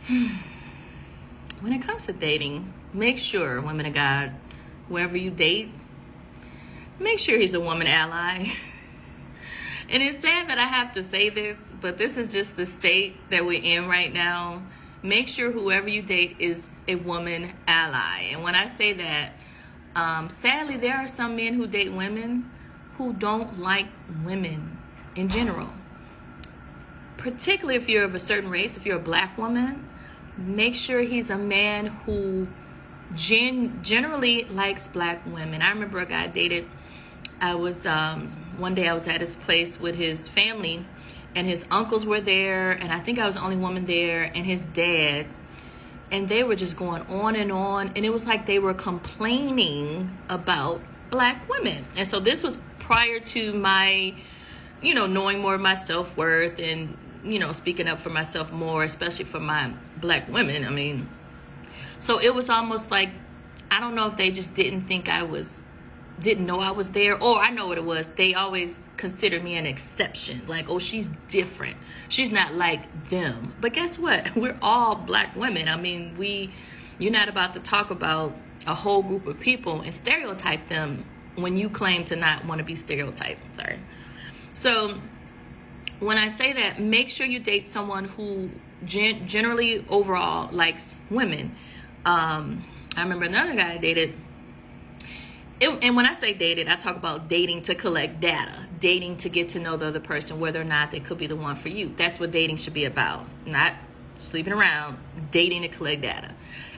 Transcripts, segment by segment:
When it comes to dating, make sure, women of God, whoever you date, make sure he's a woman ally. And it's sad that I have to say this, but this is just the state that we're in right now. Make sure whoever you date is a woman ally. And when I say that, sadly, there are some men who date women who don't like women in general. Particularly if you're of a certain race, if you're a black woman, make sure he's a man who generally likes black women. I remember a guy I dated. One day I was at his place with his family, and his uncles were there, and I think I was the only woman there, and his dad, and they were just going on, and it was like they were complaining about black women. And so this was prior to my, knowing more of my self-worth and, speaking up for myself more, especially for my black women. I mean, so it was almost like, I don't know if they just didn't know I was there, or I know what it was. They always considered me an exception. Like, oh, she's different. She's not like them. But guess what? We're all black women. I mean, you're not about to talk about a whole group of people and stereotype them when you claim to not want to be stereotyped. Sorry. So when I say that, make sure you date someone who generally overall likes women. I remember another guy I dated. And when I say dated, I talk about dating to collect data, dating to get to know the other person, whether or not they could be the one for you. That's what dating should be about, not sleeping around, dating to collect data.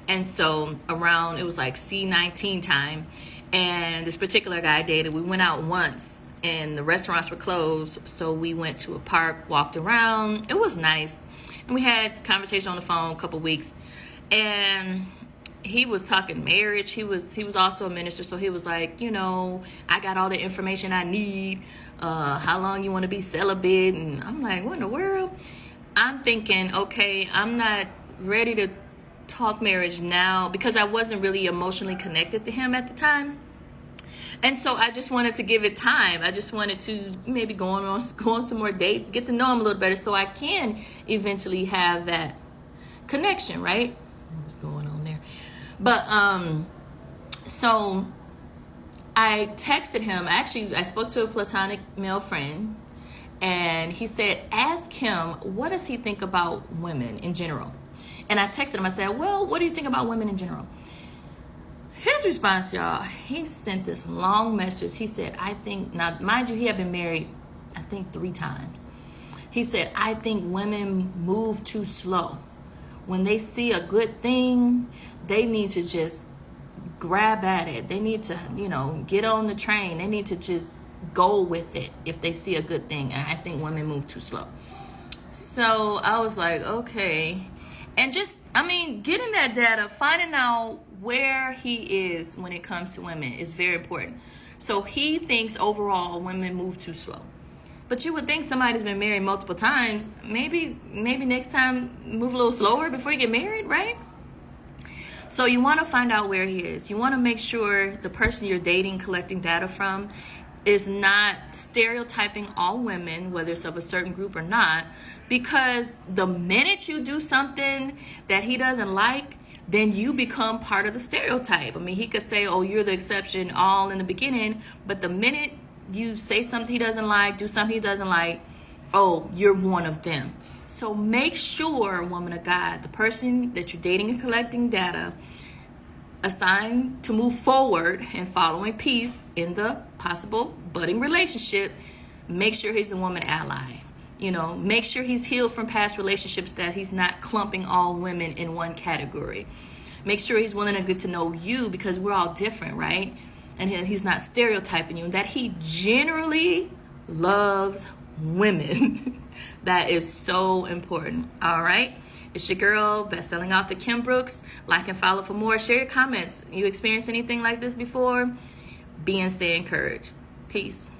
And so it was like C19 time, and this particular guy I dated, we went out once, and the restaurants were closed, so we went to a park, walked around. It was nice, and we had conversation on the phone a couple weeks, and he was talking marriage. He was also a minister, so he was like, I got all the information I need. How long you want to be celibate? And I'm like, what in the world? I'm thinking, okay, I'm not ready to talk marriage now because I wasn't really emotionally connected to him at the time. And so I just wanted to give it time. I just wanted to maybe go on some more dates, get to know him a little better so I can eventually have that connection, right? What's going on there? But so I texted him. Actually, I spoke to a platonic male friend, and he said, ask him, what does he think about women in general? And I texted him. I said, well, what do you think about women in general? His response, y'all, he sent this long message. He said, I think, now mind you, he had been married, I think 3 times. He said, I think women move too slow. When they see a good thing, they need to just grab at it. They need to, get on the train. They need to just go with it if they see a good thing. And I think women move too slow. So I was like, okay. And just, getting that data, finding out where he is when it comes to women is very important. So he thinks overall women move too slow. But you would think somebody's been married multiple times, maybe next time move a little slower before you get married, right? So you want to find out where he is. You want to make sure the person you're dating, collecting data from, is not stereotyping all women, whether it's of a certain group or not, because the minute you do something that he doesn't like, then you become part of the stereotype. He could say, oh, you're the exception all in the beginning, but the minute you say something he doesn't like, do something he doesn't like, oh, you're one of them. So make sure, woman of God, the person that you're dating and collecting data, assigned to move forward and following peace in the possible budding relationship, make sure he's a woman ally. Make sure he's healed from past relationships, that he's not clumping all women in one category. Make sure he's willing to get to know you, because we're all different, right? And he's not stereotyping you, and that he generally loves women. That is so important. All right. It's your girl, best-selling author Kim Brooks. Like and follow for more. Share your comments. You experienced anything like this before? Be and stay encouraged. Peace.